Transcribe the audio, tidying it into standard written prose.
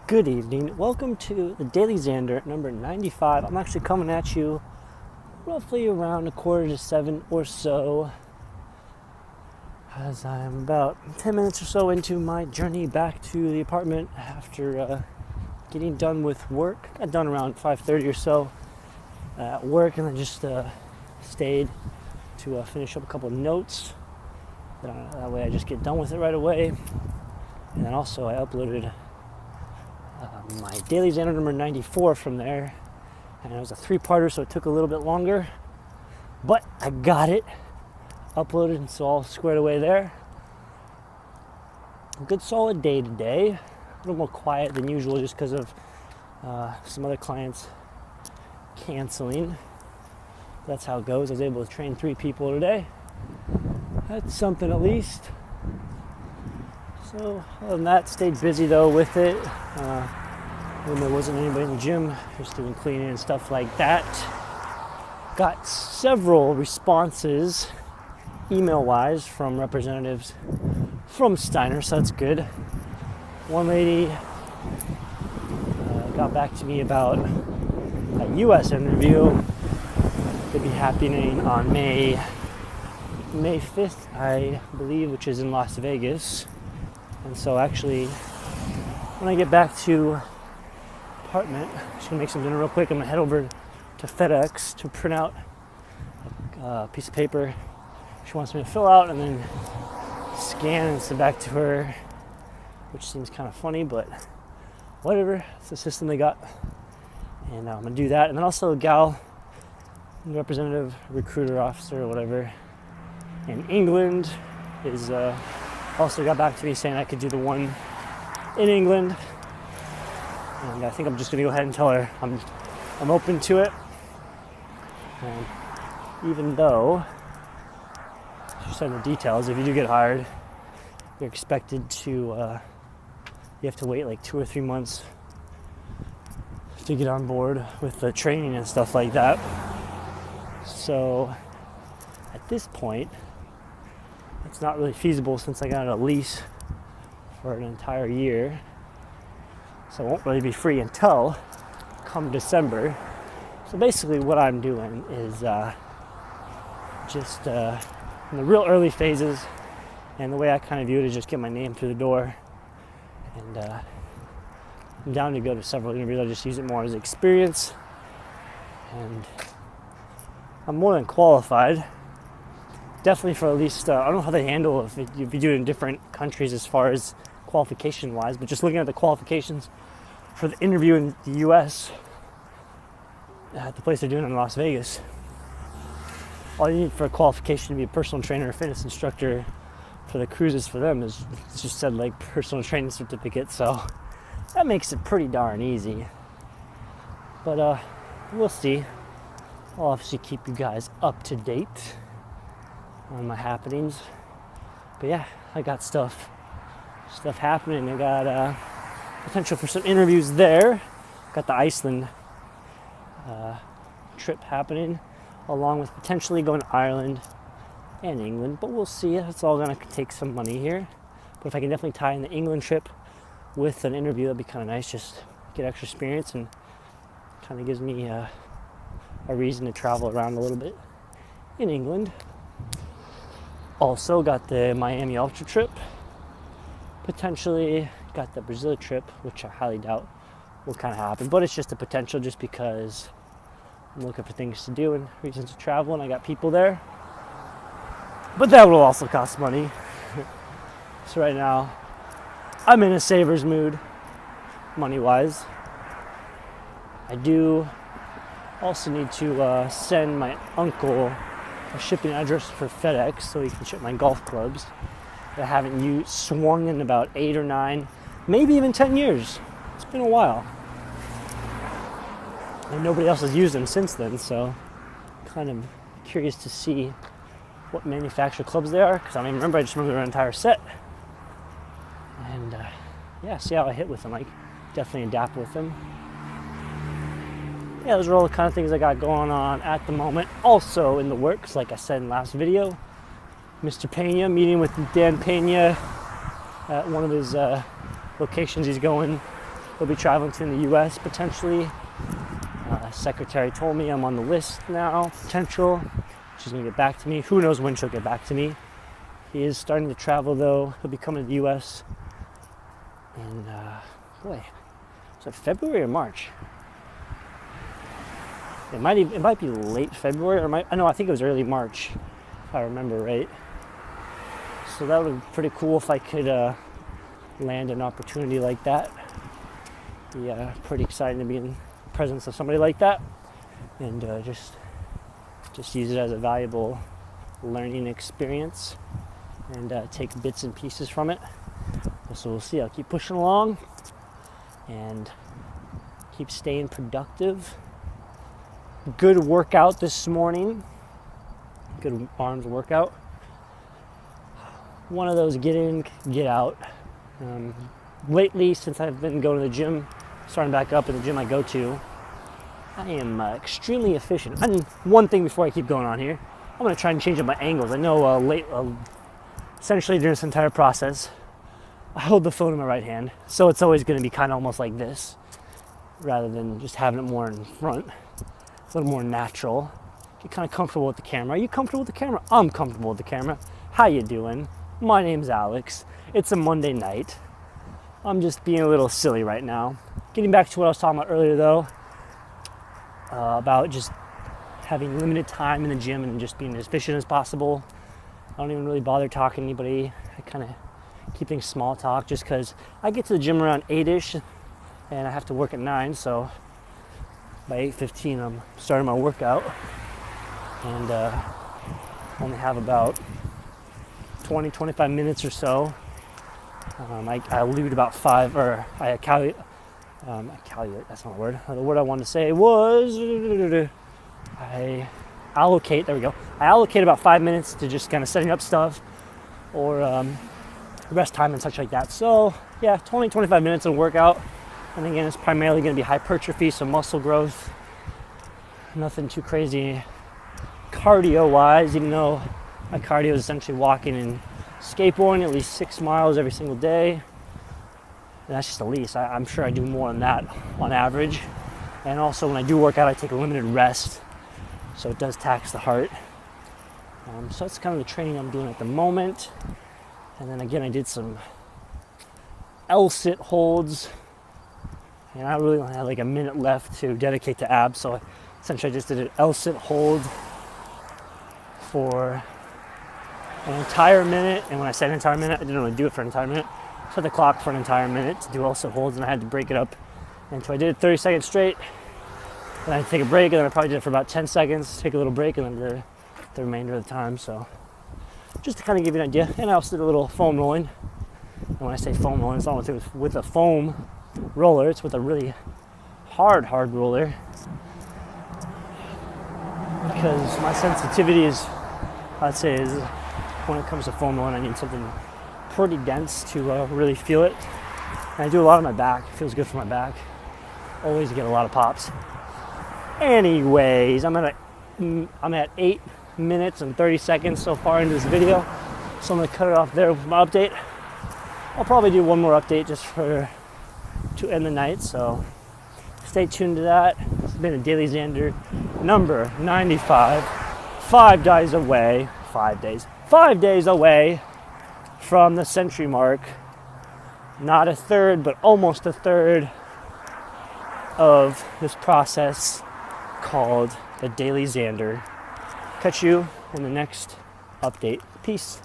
Good evening. Welcome to the DailyXander number 95. I'm actually coming at you roughly around 6:45 or so, as I'm about 10 minutes or so into my journey back to the apartment after getting done with work. Got done around 5:30 or so at work, and then just stayed to finish up a couple of notes. That way I just get done with it right away. And then also I uploaded my DailyXander number 94 from there, and it was a 3-parter, so it took a little bit longer, but I got it uploaded, and so all squared away there. A good solid day today, a little more quiet than usual just because of some other clients canceling. That's how it goes. I was able to train 3 people today. That's something at least. So other than that, stayed busy though with it. When there wasn't anybody in the gym, just doing cleaning and stuff like that. Got several responses email-wise from representatives from Steiner, so that's good. One lady got back to me about a U.S. interview to be happening on May 5th, I believe, which is in Las Vegas. And so actually, when I get back to apartment, I'm just gonna make some dinner real quick. I'm gonna head over to FedEx to print out a piece of paper she wants me to fill out and then scan and send back to her, which seems kind of funny, but whatever. It's the system they got, and I'm gonna do that. And then also a gal, representative, recruiter, officer, or whatever, in England is also got back to me saying I could do the one in England, and I think I'm just gonna go ahead and tell her I'm open to it. And even though she said the details, if you do get hired, you're expected to you have to wait like 2 or 3 months to get on board with the training and stuff like that. So at this point, it's not really feasible since I got a lease for an entire year. So I won't really be free until come December. So basically what I'm doing is just in the real early phases, and the way I kind of view it is just get my name through the door. And I'm down to go to several interviews. I just use it more as experience. And I'm more than qualified. Definitely for at least, I don't know how they handle if you do it in different countries as far as qualification wise, but just looking at the qualifications for the interview in the US at the place they're doing it in Las Vegas, all you need for a qualification to be a personal trainer or fitness instructor for the cruises for them is it's just said like personal training certificate, so that makes it pretty darn easy. But we'll see. I'll obviously keep you guys up to date on my happenings. But yeah, I got stuff happening. I got potential for some interviews there. Got the Iceland trip happening, along with potentially going to Ireland and England, but we'll see. It's all gonna take some money here. But if I can definitely tie in the England trip with an interview, that'd be kind of nice. Just get extra experience and kind of gives me a reason to travel around a little bit in England. Also got the Miami Ultra trip. Potentially got the Brazil trip, which I highly doubt will kind of happen, but it's just a potential just because I'm looking for things to do and reasons to travel, and I got people there. But that will also cost money. So right now, I'm in a saver's mood, money-wise. I do also need to send my uncle a shipping address for FedEx so he can ship my golf clubs that I haven't swung in about 8 or 9, maybe even 10 years. It's been a while. And nobody else has used them since then, so kind of curious to see what manufacturer clubs they are, because I just remember their entire set. And yeah, see how I hit with them. Like, definitely adapt with them. Yeah, those are all the kind of things I got going on at the moment. Also in the works, like I said in the last video, Mr. Pena, meeting with Dan Pena at one of his locations he's going he'll be traveling to in the U.S. potentially. Secretary told me I'm on the list now, potential. She's going to get back to me. Who knows when she'll get back to me. He is starting to travel, though. He'll be coming to the U.S. in, is it February or March? It might be late February, or I think it was early March, if I remember right. So that would be pretty cool if I could land an opportunity like that. Yeah, pretty exciting to be in the presence of somebody like that, and just use it as a valuable learning experience and take bits and pieces from it. So we'll see. I'll keep pushing along and keep staying productive. Good workout this morning. Good arms workout. One of those get in, get out. Lately, since I've been going to the gym, starting back up in the gym I go to, I am extremely efficient. And one thing before I keep going on here, I'm going to try and change up my angles. I know essentially during this entire process, I hold the phone in my right hand, so it's always going to be kind of almost like this, rather than just having it more in front. It's a little more natural. Get kind of comfortable with the camera. Are you comfortable with the camera? I'm comfortable with the camera. How you doing? My name's Alex. It's a Monday night. I'm just being a little silly right now. Getting back to what I was talking about earlier, though, about just having limited time in the gym and just being as efficient as possible. I don't even really bother talking to anybody. I kind of keep things small talk just because I get to the gym around 8-ish and I have to work at 9, so by 8:15 I'm starting my workout and only have about 20-25 minutes or so. I calculate, that's not a word. The word I wanted to say was, I allocate about 5 minutes to just kind of setting up stuff or rest time and such like that. So yeah, 20-25 minutes of workout. And again, it's primarily going to be hypertrophy, so muscle growth. Nothing too crazy cardio-wise, even though my cardio is essentially walking and skateboarding at least 6 miles every single day. And that's just the least. I'm sure I do more than that on average. And also when I do work out, I take a limited rest. So it does tax the heart. So that's kind of the training I'm doing at the moment. And then again, I did some L-sit holds. And I really only had like a minute left to dedicate to abs. So essentially I just did an L-sit hold for an entire minute. And when I said an entire minute, I didn't really do it for an entire minute. Set the clock for an entire minute to do L-sit holds, and I had to break it up. And so I did it 30 seconds straight. Then I take a break, and then I probably did it for about 10 seconds, take a little break, and then the remainder of the time. So just to kind of give you an idea. And I also did a little foam rolling. And when I say foam rolling, it's not with a foam roller, it's with a really hard roller. Because my sensitivity is, I'd say, is when it comes to foam rolling, I need something pretty dense to really feel it. And I do a lot on my back. It feels good for my back. Always get a lot of pops. Anyways, I'm at 8 minutes and 30 seconds so far into this video, so I'm gonna cut it off there with my update. I'll probably do one more update just to end the night, so stay tuned to that. It's been a DailyXander number 95. 5 days away from the century mark. Not a third, but almost a third of this process called the DailyXander. Catch you in the next update. Peace.